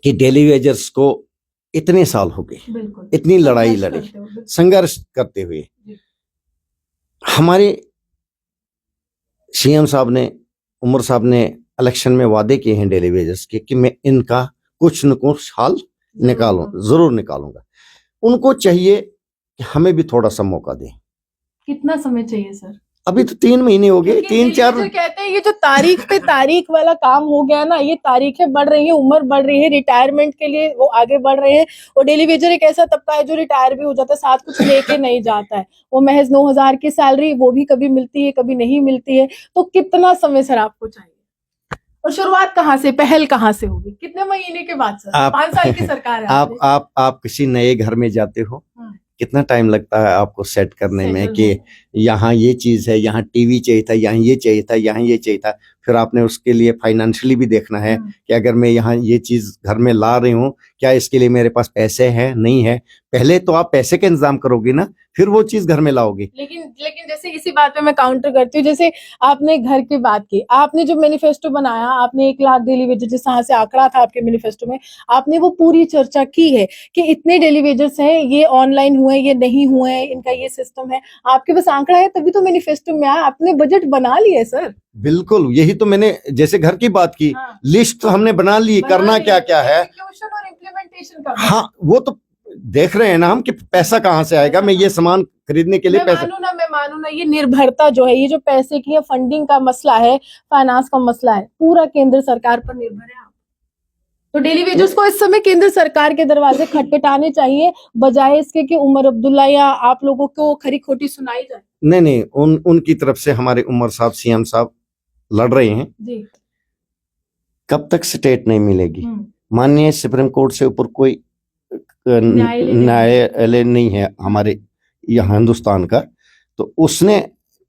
कि daily wagers को इतने साल हो गए, इतनी लड़ाई लड़ी, संघर्ष करते हुए हमारे सीएम साहब ने, उमर साहब ने इलेक्शन में वादे किए हैं डेली वेजर्स के कि मैं इनका कुछ न कुछ हाल जरूर निकालूंगा। उनको चाहिए कि हमें भी थोड़ा सा मौका दें। कितना समय चाहिए सर? अभी तो 3 महीने हो गए, 3-4 कहते हैं ये जो तारीख पे तारीख वाला काम हो गया ना, ये तारीखें बढ़ रही है, उम्र बढ़ रही है, रिटायरमेंट के लिए वो आगे बढ़ रहे हैं। और डेली वेजर एक ऐसा तबका है जो रिटायर भी हो जाता है, साथ कुछ लेके नहीं जाता है। वो महज 9,000 की सैलरी, वो भी कभी मिलती है कभी नहीं मिलती है। तो कितना समय सर आपको चाहिए और शुरुआत कहाँ से, पहल कहाँ से होगी, कितने महीने के बाद सर? 5 साल की सरकार है। आप किसी नए घर में जाते हो, कितना टाइम लगता है आपको सेट करने में कि यहाँ ये चीज है, यहाँ टीवी चाहिए था, यहाँ ये चाहिए था, यहाँ ये चाहिए था। फिर आपने उसके लिए फाइनेंशियली भी देखना है कि अगर मैं यहाँ ये चीज घर में ला रही हूँ, क्या इसके लिए मेरे पास पैसे हैं, नहीं है। पहले तो आप पैसे का इंतजाम करोगे ना, फिर वो चीज घर में लाओगे। लेकिन जैसे इसी बात पे मैं काउंटर करती हूँ, जैसे आपने घर की बात की, आपने जो मैनिफेस्टो बनाया, आपने 1 लाख डेली वेजर जिस तरह से आंकड़ा था आपके मैनिफेस्टो में, आपने वो पूरी चर्चा की है कि इतने डेली वेजर्स हैं, ये ऑनलाइन हुए, ये नहीं हुए, इनका ये सिस्टम है। आपके पास आंकड़ा है तभी तो मैनिफेस्टो में आया, आपने बजट बना लिया है सर। बिल्कुल, यही तो मैंने जैसे घर की बात की, लिस्ट तो हमने बना ली, करना क्या क्या है और इम्प्लीमेंटेशन का। हाँ, वो तो देख रहे हैं ना हम कि पैसा कहाँ से आएगा। मैं ये सामान खरीदने के लिए मैं मानू ना, ये निर्भरता जो है, ये जो पैसे की फंडिंग का मसला है, फाइनेंस का मसला है, पूरा केंद्र सरकार पर निर्भर है। तो डेली वेजर्स को इस समय केंद्र सरकार के दरवाजे खटखटाने चाहिए, बजाय इसके कि उमर अब्दुल्ला या आप लोगों को खरी खोटी सुनाई जाए। नहीं, उनकी तरफ से हमारे उमर साहब, सीएम साहब लड़ रहे हैं जी। कब तक स्टेट नहीं मिलेगी? माननीय सुप्रीम कोर्ट से ऊपर कोई न्यायालय नहीं है हमारे यहाँ हिंदुस्तान का, तो उसने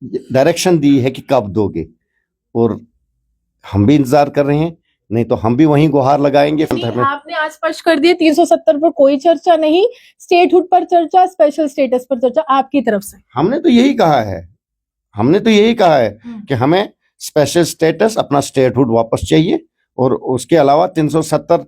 डायरेक्शन दी है कि कब दोगे, और हम भी इंतजार कर रहे हैं। नहीं तो हम भी वहीं गुहार लगाएंगे। आपने आज स्पष्ट कर दिया 370 पर कोई चर्चा नहीं, स्टेटहुड पर चर्चा, स्पेशल स्टेटस पर चर्चा आपकी तरफ से। हमने तो यही कहा है कि हमें स्पेशल स्टेटस, अपना स्टेटहुड वापस चाहिए, और उसके अलावा 370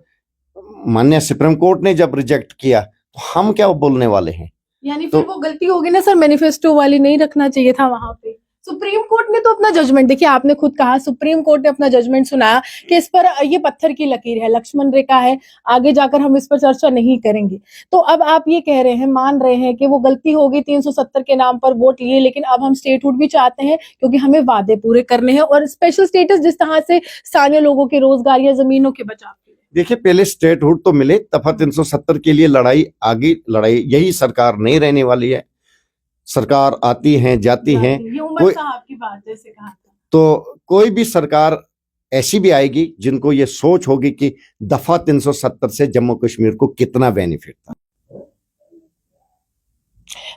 माननीय सुप्रीम कोर्ट ने जब रिजेक्ट किया तो हम क्या बोलने वाले हैं? यानी फिर वो गलती होगी ना सर, मैनिफेस्टो वाली नहीं रखना चाहिए था वहां पे। सुप्रीम कोर्ट ने तो अपना जजमेंट, देखिए आपने खुद कहा, सुप्रीम कोर्ट ने अपना जजमेंट सुनाया कि इस पर ये पत्थर की लकीर है, लक्ष्मण रेखा है, आगे जाकर हम इस पर चर्चा नहीं करेंगे। तो अब आप ये कह रहे हैं, मान रहे हैं कि वो गलती होगी, 370 के नाम पर वोट लिए, लेकिन अब हम स्टेटहुड भी चाहते हैं क्योंकि हमें वादे पूरे करने हैं, और स्पेशल स्टेटस जिस तरह से स्थानीय लोगों के रोजगार या जमीनों के बचाव। देखिए, पहले स्टेटहुड तो मिले, दफा 370 के लिए लड़ाई, यही सरकार नहीं रहने वाली है। सरकार आती हैं जाती हैं, आपकी बात जैसे कहा था, तो कोई भी सरकार ऐसी भी आएगी जिनको ये सोच होगी कि दफा 370 से जम्मू कश्मीर को कितना बेनिफिट था।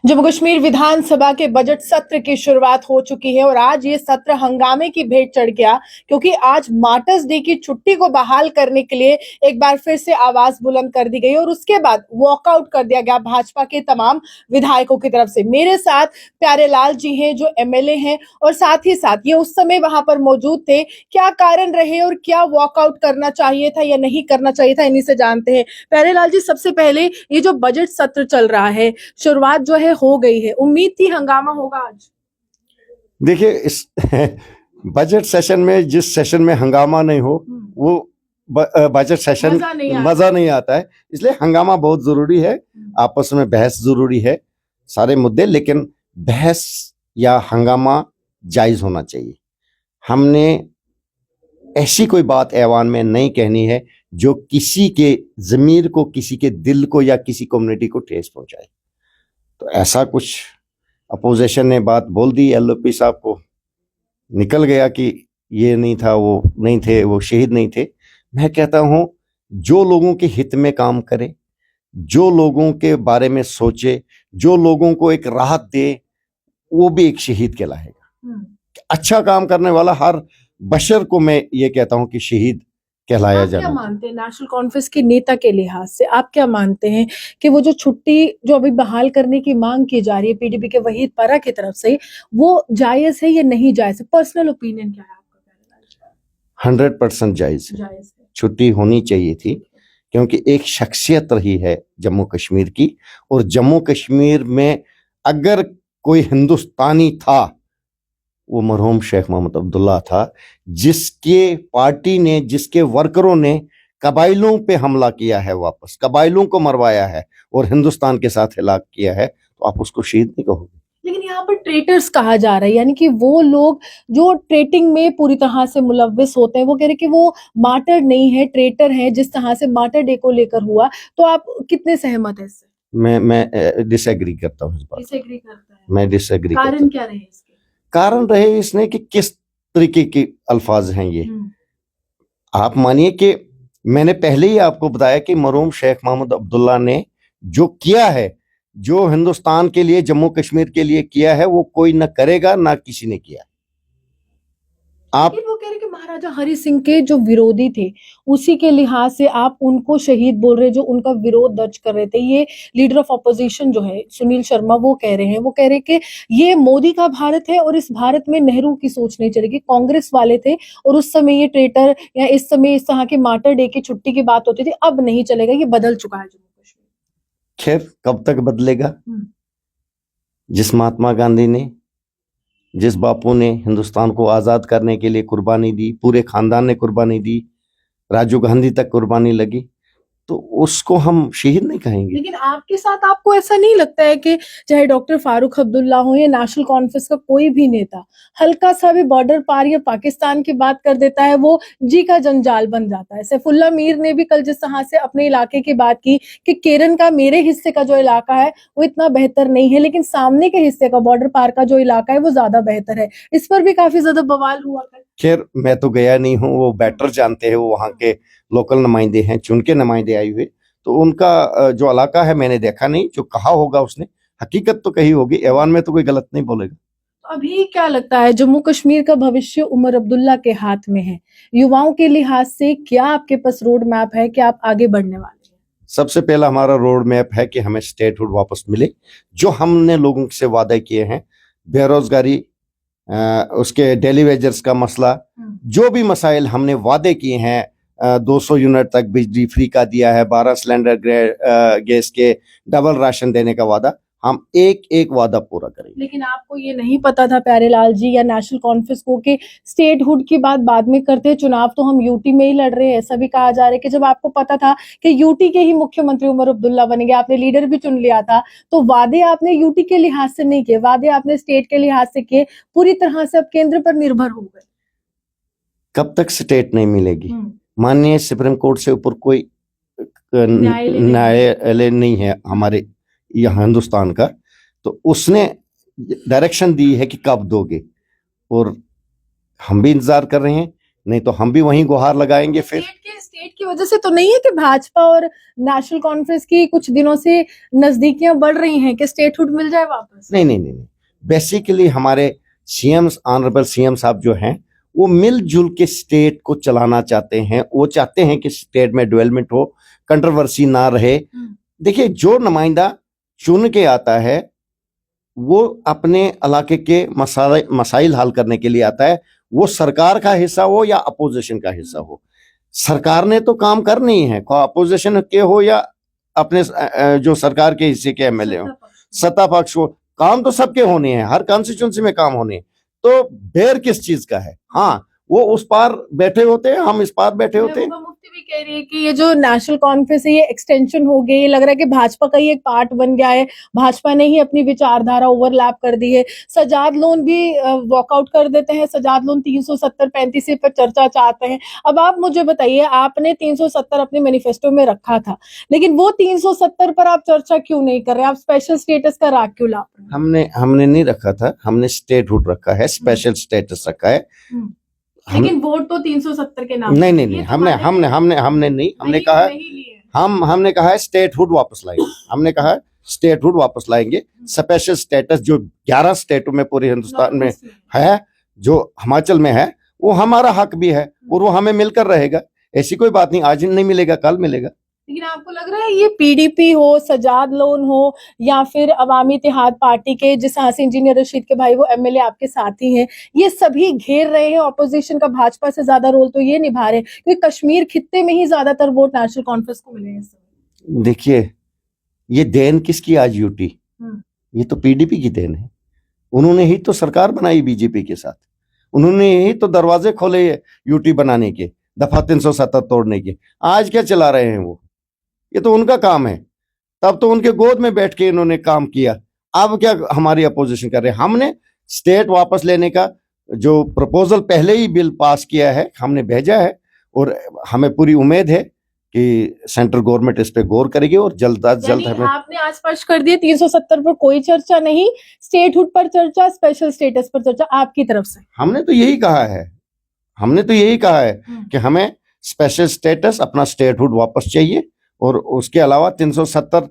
जम्मू कश्मीर विधानसभा के बजट सत्र की शुरुआत हो चुकी है और आज ये सत्र हंगामे की भेंट चढ़ गया, क्योंकि आज मार्टर्स डे की छुट्टी को बहाल करने के लिए एक बार फिर से आवाज बुलंद कर दी गई और उसके बाद वॉकआउट कर दिया गया भाजपा के तमाम विधायकों की तरफ से। मेरे साथ प्यारेलाल जी हैं जो एमएलए हैं, और साथ ही साथ ये उस समय वहां पर मौजूद थे। क्या कारण रहे और क्या वॉकआउट करना चाहिए था या नहीं करना चाहिए था, इन्हीं से जानते हैं। प्यारेलाल जी, सबसे पहले ये जो बजट सत्र चल रहा है, शुरुआत जो है हो गई है, उम्मीद थी हंगामा होगा आज? देखिए, इस बजट सेशन में, जिस सेशन में हंगामा नहीं हो वो बजट सेशन मजा नहीं आता है, इसलिए हंगामा बहुत जरूरी है। आपस में बहस जरूरी है, सारे मुद्दे, लेकिन बहस या हंगामा जायज होना चाहिए। हमने ऐसी कोई बात ऐवान में नहीं कहनी है जो किसी के ज़मीर को, किसी के दिल को या किसी कम्युनिटी को ठेस पहुंचाए। तो ऐसा कुछ अपोजिशन ने बात बोल दी, एलओपी साहब को निकल गया कि ये नहीं था, वो नहीं थे, वो शहीद नहीं थे। मैं कहता हूं, जो लोगों के हित में काम करे, जो लोगों के बारे में सोचे, जो लोगों को एक राहत दे, वो भी एक शहीद कहलाएगा। अच्छा काम करने वाला हर बशर को मैं ये कहता हूं कि शहीद कहलाया जाना। क्या मानते हैं नेशनल कॉन्फ्रेंस के नेता के लिहाज से, आप क्या मानते हैं कि वो जो छुट्टी जो अभी बहाल करने की मांग की जा रही है पीडीपी के वहीद पारा की तरफ से, वो जायज है या नहीं जायज है? पर्सनल ओपिनियन क्या है आपका? 100% जायज है, छुट्टी होनी चाहिए थी, क्योंकि एक शख्सियत रही है जम्मू कश्मीर की, और जम्मू कश्मीर में अगर कोई हिंदुस्तानी था वो मरहूम शेख मोहम्मद अब्दुल्ला था, जिसके पार्टी ने, जिसके वर्करों ने कबाइलों पे हमला किया है, वापस कबाइलों को मरवाया है और हिंदुस्तान के साथ हिलाक किया है, तो आप उसको शहीद नहीं कहोगे। लेकिन यहाँ पर ट्रेटर्स कहा जा रहा है, यानी कि वो लोग जो ट्रेटिंग में पूरी तरह से मुलव्विस होते हैं, वो कह रहे कि वो मार्टर नहीं है, ट्रेटर है। जिस तरह से मार्टर डे को लेकर हुआ, तो आप कितने सहमत है इससे? मैं डिसएग्री करता हूँ इस बात। डिसएग्री करता है? मैं डिसएग्री करता हूँ। कारण क्या रहे इसके? कारण रहे इसने कि किस तरीके के अल्फाज हैं ये। आप मानिए कि मैंने पहले ही आपको बताया कि मरहूम शेख मोहम्मद अब्दुल्ला ने जो किया है, जो हिंदुस्तान के लिए, जम्मू कश्मीर के लिए किया है, वो कोई न करेगा, ना किसी ने किया। आप वो कह रहे कि महाराजा हरि सिंह के जो विरोधी थे, उसी के लिहाज से आप उनको शहीद बोल रहे, जो उनका विरोध दर्ज कर रहे थे। ये लीडर ऑफ ऑपोजिशन जो है सुनील शर्मा, वो कह रहे हैं, वो कह रहे कि ये मोदी का भारत है और इस भारत में नेहरू की सोच नहीं चलेगी। कांग्रेस वाले थे और उस समय ये ट्रेटर या इस समय इस तरह के मार्टर डे की छुट्टी की बात होती थी, अब नहीं चलेगा, ये बदल चुका है जम्मू कश्मीर। खैर कब तक बदलेगा? जिस महात्मा गांधी ने, जिस बापू ने हिंदुस्तान को आजाद करने के लिए कुर्बानी दी, पूरे खानदान ने कुर्बानी दी, राजीव गांधी तक कुर्बानी लगी, तो उसको हम शहीद नहीं कहेंगे। लेकिन आपके साथ आपको ऐसा नहीं लगता है कि चाहे डॉक्टर फारूक अब्दुल्ला हो या नेशनल कॉन्फ्रेंस का कोई भी नेता, हल्का सा भी बॉर्डर पार या पाकिस्तान की बात कर देता है, वो जी का जंजाल बन जाता है? सैफुल्ला मीर ने भी कल जिस तरह से अपने इलाके की बात की कि केरन का, मेरे हिस्से का जो इलाका है वो इतना बेहतर नहीं है, लेकिन सामने के हिस्से का, बॉर्डर पार का जो इलाका है वो ज्यादा बेहतर है। इस पर भी काफी ज्यादा बवाल हुआ। खैर मैं तो गया नहीं हूँ, वो बेटर जानते हैं, वो वहाँ के लोकल नुमाइंदे हैं, चुन के नुमाइंदे आए हुए, तो उनका जो इलाका है मैंने देखा नहीं। जो कहा होगा उसने, हकीकत तो कही होगी, ऐवान में तो कोई गलत नहीं बोलेगा। तो अभी क्या लगता है, जम्मू कश्मीर का भविष्य उमर अब्दुल्ला के हाथ में है। युवाओं के लिहाज से क्या आपके पास रोड मैप है कि आप आगे बढ़ने वाले हैं? सबसे पहला हमारा रोड मैप है कि हमें स्टेटहुड वापस मिले, जो हमने लोगों से वादे किए हैं। बेरोजगारी, उसके डेली वेजर्स का मसला, जो भी मसाइल हमने वादे किए हैं, 200 यूनिट तक बिजली फ्री का दिया है, 12 सिलेंडर गैस के डबल राशन देने का वादा, हम एक एक वादा पूरा करेंगे। लेकिन आपको ये नहीं पता था प्यारेलाल जी या नेशनल कॉन्फ्रेंस को कि स्टेटहुड की बात बाद में करते हैं, चुनाव तो हम यूटी में ही लड़ रहे हैं? ऐसा भी कहा जा रहा है कि जब आपको पता था कि यूटी के ही मुख्यमंत्री उमर अब्दुल्ला बनेंगे, आपने लीडर भी चुन लिया था, तो वादे आपने यूटी के लिहाज से नहीं किए, वादे आपने स्टेट के लिहाज से किए, पूरी तरह से अब केंद्र पर निर्भर हो गए। कब तक स्टेट नहीं मिलेगी? माननीय सुप्रीम कोर्ट से ऊपर कोई न्यायालय नहीं है हमारे यहाँ हिंदुस्तान का, तो उसने डायरेक्शन दी है कि कब दोगे, और हम भी इंतजार कर रहे हैं, नहीं तो हम भी वहीं गुहार लगाएंगे। फिर स्टेट की वजह से तो नहीं है कि भाजपा और नेशनल कॉन्फ्रेंस की कुछ दिनों से नजदीकियां बढ़ रही हैं कि स्टेटहुड मिल जाए वापस? नहीं, बेसिकली हमारे सीएम, ऑनरेबल सीएम साहब जो हैं, वो मिलजुल के स्टेट को चलाना चाहते हैं। वो चाहते हैं कि स्टेट में डेवलपमेंट हो, कंट्रोवर्सी ना रहे। देखिए, जो नुमाइंदा चुन के आता है वो अपने इलाके के मसाइल हल करने के लिए आता है, वो सरकार का हिस्सा हो या अपोजिशन का हिस्सा हो। सरकार ने तो काम करनी है, अपोजिशन के हो या अपने जो सरकार के हिस्से के एमएलए हो, सत्ता पक्ष हो, काम तो सबके होने हैं, हर कॉन्स्टिट्यूंसी में काम होने हैं। तो बेर किस चीज का है? हाँ, वो उस पार बैठे होते हैं, हम इस पार बैठे होते हैं। मुफ्ती भी कह रही है कि ये जो नेशनल कॉन्फ्रेंस है ये एक्सटेंशन हो गई, ये लग रहा है कि भाजपा का ही एक पार्ट बन गया है, भाजपा ने ही अपनी विचारधारा ओवरलैप कर दी है। सजाद लोन भी वॉकआउट कर देते हैं, सजाद लोन 370-35 पर चर्चा चाहते हैं। अब आप मुझे बताइए, आपने 370 अपने मैनिफेस्टो में रखा था, लेकिन वो 370 पर आप चर्चा क्यों नहीं कर रहे? आप स्पेशल स्टेटस का राग क्यों ला रहे हैं? हमने नहीं रखा था, हमने स्टेटहुड रखा है, स्पेशल स्टेटस रखा है। लेकिन वोट तो 370 के नाम। नहीं, हमने कहा, हमने कहा है स्टेटहुड वापस लाएंगे। हमने कहा स्टेटहुड वापस लाएंगे। स्पेशल स्टेटस जो 11 स्टेटों में पूरे हिंदुस्तान में है, जो हिमाचल में है, वो हमारा हक भी है और वो हमें मिलकर रहेगा। ऐसी कोई बात नहीं, आज नहीं मिलेगा, कल मिलेगा। लेकिन आपको लग रहा है ये पीडीपी हो, सजाद लोन हो या फिर अवामी इत्तेहाद पार्टी के जिस तरह से इंजीनियर रशीद के भाई वो एमएलए आपके साथी हैं, ये सभी घेर रहे हैं ऑपोजिशन का, भाजपा से ज्यादा रोल तो ये निभा रहे हैं क्योंकि कश्मीर खित्ते में ही ज्यादातर वोट नेशनल कॉन्फ्रेंस को मिले हैं इस समय। देखिए, ये देन किसकी आज यूटी, ये तो पीडीपी की देन है। उन्होंने ही तो सरकार बनाई बीजेपी के साथ, उन्होंने ही तो दरवाजे खोले यूटी बनाने के, दफा 370 तोड़ने के। आज क्या चला रहे हैं वो, ये तो उनका काम है। तब तो उनके गोद में बैठ के इन्होंने काम किया, अब क्या हमारी अपोजिशन कर रहे हैं। हमने स्टेट वापस लेने का जो प्रपोजल पहले ही बिल पास किया है, हमने भेजा है और हमें पूरी उम्मीद है कि सेंट्रल गवर्नमेंट इस पे गौर करेगी और जल्द अज जल्द हमें। आपने आज स्पष्ट कर दिया 370 पर कोई चर्चा नहीं, स्टेटहुड पर चर्चा, स्पेशल स्टेटस पर चर्चा आपकी तरफ से। हमने तो यही कहा है, हमने तो यही कहा है कि हमें स्पेशल स्टेटस, अपना स्टेटहुड वापस चाहिए। और उसके अलावा 370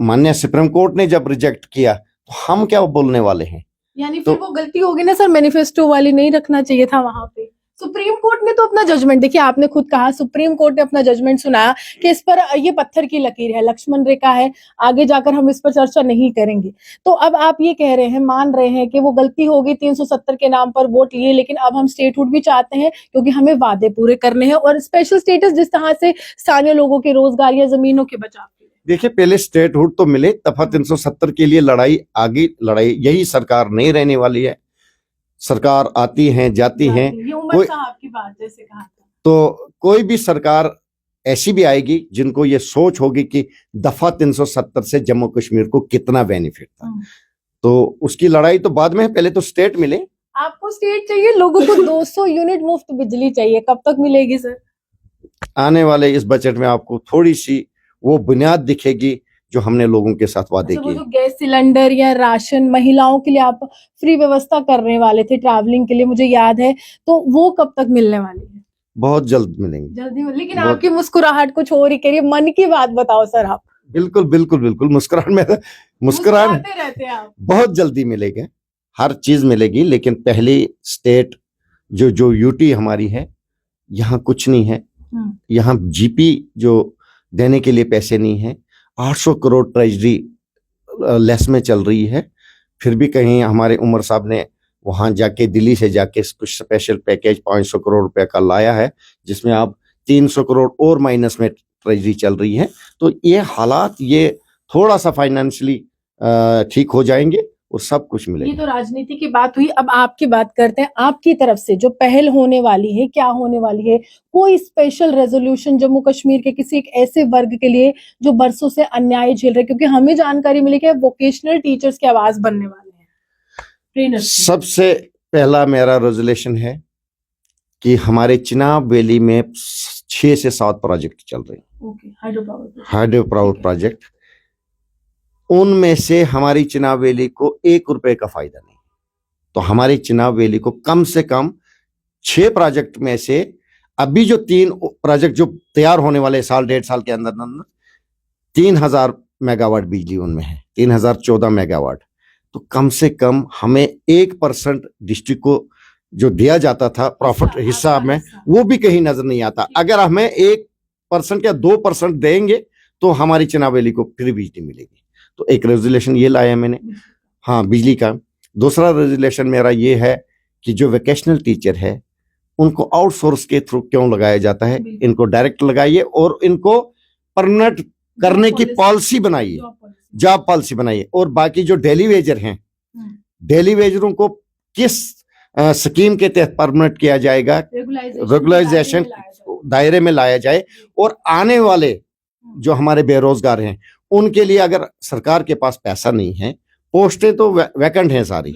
माननीय सुप्रीम कोर्ट ने जब रिजेक्ट किया तो हम क्या बोलने वाले हैं। यानी फिर वो गलती होगी ना सर, मैनिफेस्टो वाली नहीं रखना चाहिए था वहां पे। सुप्रीम कोर्ट ने तो अपना जजमेंट, देखिए आपने खुद कहा सुप्रीम कोर्ट ने अपना जजमेंट सुनाया कि इस पर ये पत्थर की लकीर है, लक्ष्मण रेखा है, आगे जाकर हम इस पर चर्चा नहीं करेंगे। तो अब आप ये कह रहे हैं, मान रहे हैं कि वो गलती होगी, 370 के नाम पर वोट लिए, लेकिन अब हम स्टेटहुड भी चाहते हैं क्योंकि हमें वादे पूरे करने हैं और स्पेशल स्टेटस जिस तरह से स्थानीय लोगों के रोजगार या जमीनों के बचाव के लिए। देखिए, पहले स्टेटहुड तो मिले, दफा 370 के लिए लड़ाई, आगे लड़ाई, यही सरकार नहीं रहने वाली है। सरकार आती हैं जाती हैं, ये उमर साहब की बात जैसे कहा था, तो कोई भी सरकार ऐसी भी आएगी जिनको ये सोच होगी कि दफा 370 से जम्मू कश्मीर को कितना बेनिफिट था, तो उसकी लड़ाई तो बाद में है, पहले तो स्टेट मिले। आपको स्टेट चाहिए, लोगों को 200 यूनिट मुफ्त बिजली चाहिए, कब तक मिलेगी सर? आने वाले इस बजट में आपको थोड़ी सी वो बुनियाद दिखेगी जो हमने लोगों के साथ वादे किए। जो गैस सिलेंडर या राशन महिलाओं के लिए आप फ्री व्यवस्था करने वाले थे ट्रैवलिंग के लिए, मुझे याद है, तो वो कब तक मिलने वाली है? बहुत जल्द मिलेंगे, जल्दी। लेकिन आपकी मुस्कुराहट कुछ और ही करिए, मन की बात बताओ सर आप। बिल्कुल बिल्कुल बिल्कुल, मुस्कुराते रहते हैं आप। बहुत जल्दी मिलेगा, हर चीज मिलेगी। लेकिन पहली स्टेट जो यूटी हमारी है, यहाँ कुछ नहीं है, यहाँ जीपी जो देने के लिए पैसे नहीं है। 800 करोड़ ट्रेजरी लेस में चल रही है, फिर भी कहीं हमारे उमर साहब ने वहां जाके, दिल्ली से जाके कुछ स्पेशल पैकेज 500 करोड़ रुपए का लाया है, जिसमें अब 300 करोड़ और माइनस में ट्रेजरी चल रही है। तो ये हालात, ये थोड़ा सा फाइनेंशियली ठीक हो जाएंगे और सब कुछ मिलेगा। ये तो राजनीति की बात हुई, अब आपकी बात करते हैं। आपकी तरफ से जो पहल होने वाली है, क्या होने वाली है? कोई स्पेशल रेजोल्यूशन जम्मू कश्मीर के किसी एक ऐसे वर्ग के लिए जो बरसों से अन्याय झेल रहे, क्योंकि हमें जानकारी मिली कि वोकेशनल टीचर्स की आवाज बनने वाले हैं, ट्रेनर्स। सबसे पहला मेरा रेजोल्यूशन है कि हमारे चिनाब वैली में 6 से 7 प्रोजेक्ट चल रहे हैं, हाइड्रो पावर प्रोजेक्ट। उनमें से हमारी चिनाब वैली को 1 रुपए का फायदा नहीं। तो हमारी चिनाब वैली को कम से कम 6 प्रोजेक्ट में से, अभी जो 3 प्रोजेक्ट जो तैयार होने वाले साल 1.5 साल के अंदर 3000 मेगावाट बिजली उनमें है, 3014 मेगावाट। तो कम से कम हमें 1% डिस्ट्रिक्ट को जो दिया जाता था प्रॉफिट हिस्सा में, वो भी कहीं नजर नहीं आता। अगर हमें 1% या 2% देंगे तो हमारी चिनाब वैली को फ्री बिजली मिलेगी। तो एक रेजोल्यूशन ये लाया मैंने, हाँ, बिजली का। दूसरा रेजोल्यूशन मेरा ये है कि जो वोकेशनल टीचर है उनको आउटसोर्स के थ्रू क्यों लगाया जाता है, इनको डायरेक्ट लगाइए और इनको परमानेंट करने की पॉलिसी बनाइए, जॉब पॉलिसी बनाइए। और बाकी जो डेली वेजर हैं, डेली वेजरों को किस स्कीम के तहत परमानेंट किया जाएगा, रेगुलराइजेशन दायरे में लाया जाए। और आने वाले जो हमारे बेरोजगार हैं उनके लिए अगर सरकार के पास पैसा नहीं है, पोस्टें तो वैकेंट हैं सारी,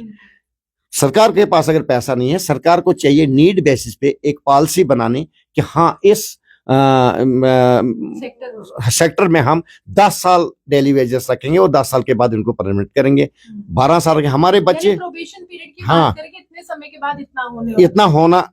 सरकार के पास अगर पैसा नहीं है, सरकार को चाहिए नीड बेसिस पे एक पॉलिसी बनाने कि हाँ, इस सेक्टर में हम 10 साल डेली वेजेस रखेंगे और 10 साल के बाद इनको परमानेंट करेंगे। 12 साल के हमारे बच्चे, हाँ, इतने समय के बाद इतना होना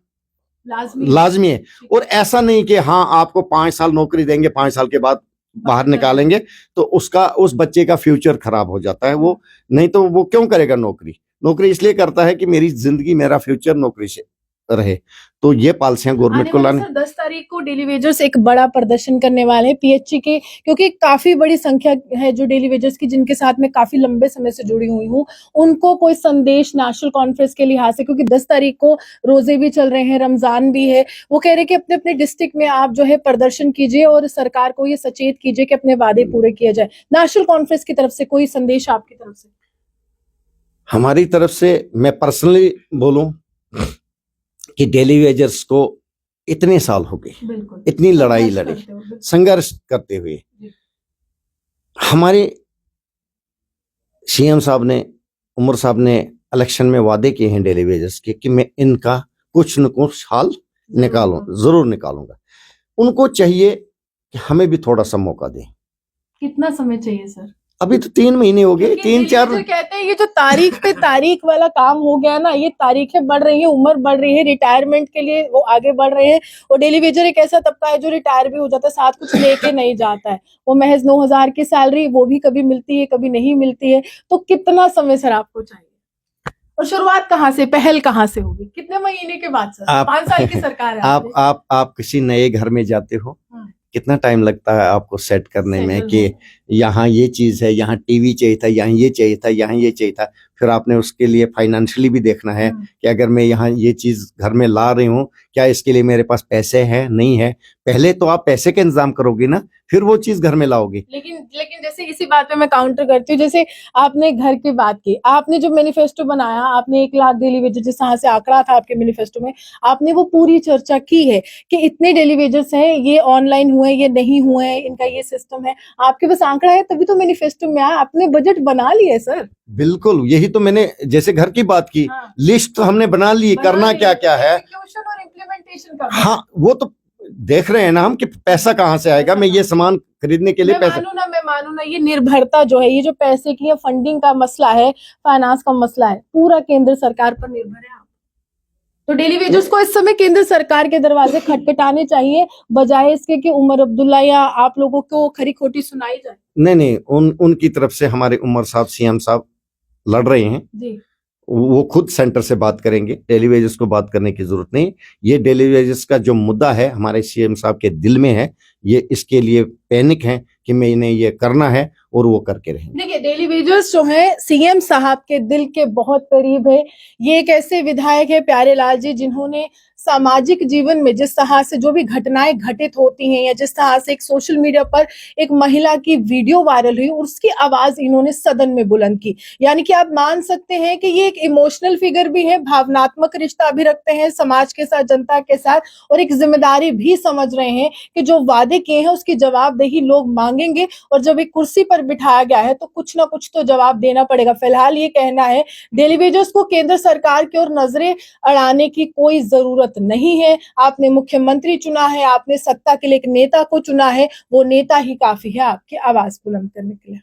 लाजमी है। और ऐसा नहीं कि हाँ आपको 5 साल नौकरी देंगे, 5 साल के बाद बाहर निकालेंगे, तो उस बच्चे का फ्यूचर खराब हो जाता है। वो नहीं तो वो क्यों करेगा नौकरी? नौकरी इसलिए करता है कि मेरी जिंदगी, मेरा फ्यूचर नौकरी से रहे। तो ये पॉलिसियां गवर्नमेंट को लाने। 10 तारीख को डेली वेजर्स एक बड़ा प्रदर्शन करने वाले हैं पीएचई के, क्योंकि काफी बड़ी संख्या है जो डेली वेजर्स की, जिनके साथ मैं काफी लंबे समय से जुड़ी हुई हूँ। उनको कोई संदेश नेशनल कॉन्फ्रेंस के लिहाज से, क्योंकि 10 तारीख को रोजे भी चल रहे हैं, रमजान भी है, वो कह रहे हैं कि अपने अपने डिस्ट्रिक्ट में आप जो है प्रदर्शन कीजिए और सरकार को ये सचेत कीजिए कि अपने वादे पूरे किए जाए। नेशनल कॉन्फ्रेंस की तरफ से कोई संदेश आपकी तरफ से? हमारी तरफ से मैं पर्सनली बोलूं कि डेली वेजर्स को इतने साल हो गए, इतनी लड़ाई लड़ी, संघर्ष करते हुए। हमारे सीएम साहब ने, उमर साहब ने इलेक्शन में वादे किए हैं डेली वेजर्स के कि मैं इनका कुछ न कुछ हाल जरूर निकालूंगा। उनको चाहिए कि हमें भी थोड़ा सा मौका दें। कितना समय चाहिए सर? अभी तो 3 महीने हो गए, 3-4। कहते हैं ये जो तारीख पे तारीख वाला काम हो गया ना, ये तारीखें बढ़ रही है, उम्र बढ़ रही है, रिटायरमेंट के लिए वो आगे बढ़ रहे हैं। और डेली वेजर एक ऐसा तबका है जो रिटायर भी हो जाता है, साथ कुछ लेके नहीं जाता है। वो महज 9,000 की सैलरी, वो भी कभी मिलती है कभी नहीं मिलती है। तो कितना समय सर आपको चाहिए, और शुरुआत कहाँ से, पहल कहाँ से होगी, कितने महीने के बाद सर? 5 साल की सरकार है। आप किसी नए घर में जाते हो, कितना टाइम लगता है आपको सेट करने में कि यहाँ ये चीज है, यहाँ टीवी चाहिए था, यहाँ ये चाहिए था, यहाँ ये चाहिए था। फिर आपने उसके लिए फाइनेंशियली भी देखना है कि अगर मैं यहाँ ये चीज घर में ला रही हूँ, क्या इसके लिए मेरे पास पैसे हैं, नहीं है। पहले तो आप पैसे का इंतजाम करोगे ना, फिर वो चीज घर में लाओगे। लेकिन जैसे इसी बात पे मैं काउंटर करती हूँ, जैसे आपने घर की बात की, आपने जो मैनिफेस्टो बनाया, आपने 1 लाख डेली वेजर जिस तरह से आंकड़ा था आपके मैनिफेस्टो में, आपने वो पूरी चर्चा की है कि इतने डेली वेजर्स हैं, ये ऑनलाइन हुए, ये नहीं हुए, इनका ये सिस्टम है। आपके पास आंकड़ा है तभी तो मैनिफेस्टो में आया, आपने बजट बना लिया सर। बिल्कुल, यही तो मैंने जैसे घर की बात की, लिस्ट तो हमने बना ली, करना क्या क्या है और इम्प्लीमेंटेशन का। हाँ, वो तो देख रहे हैं ना हम कि पैसा कहाँ से आएगा। मैं ये सामान खरीदने के लिए पैसा, मैं मानू ना, ये निर्भरता जो है, ये जो पैसे की फंडिंग का मसला है, फाइनेंस का मसला है, पूरा केंद्र सरकार पर निर्भर है। तो डेली वेजर्स को इस समय केंद्र सरकार के दरवाजे खटखटाने चाहिए, बजाय इसके कि उमर अब्दुल्ला या आप लोगों को खरी खोटी सुनाई जाए। नहीं, उनकी तरफ से हमारे उमर साहब, सीएम साहब लड़ रहे हैं जी। वो खुद सेंटर से बात करेंगे, डेली वेजेस को बात करने की जरूरत नहीं। ये डेली वेजेस का जो मुद्दा है हमारे सीएम साहब के दिल में है, ये इसके लिए पैनिक है कि मैं इन्हें ये करना है और वो करके रहेंगे। देखिए, डेली वेजर्स जो है सीएम साहब के दिल के बहुत करीब है। ये एक ऐसे विधायक है प्यारे लाल जी, जिन्होंने सामाजिक जीवन में जिस तरह से जो भी घटनाएं घटित होती हैं, या जिस तरह से एक सोशल मीडिया पर एक महिला की वीडियो वायरल हुई, उसकी आवाज इन्होंने सदन में बुलंद की। यानी कि आप मान सकते हैं कि ये एक इमोशनल फिगर भी है, भावनात्मक रिश्ता भी रखते हैं समाज के साथ, जनता के साथ, और एक जिम्मेदारी भी समझ रहे हैं कि जो वादे किए हैं उसकी जवाबदेही लोग मांगेंगे, और जब एक कुर्सी पर बिठाया गया है तो कुछ ना कुछ तो जवाब देना पड़ेगा। फिलहाल ये कहना है डेली वेजर्स को केंद्र सरकार की ओर नजरें अड़ाने की कोई जरूरत नहीं है। आपने मुख्यमंत्री चुना है, आपने सत्ता के लिए एक नेता को चुना है, वो नेता ही काफी है आपकी आवाज बुलंद करने के लिए।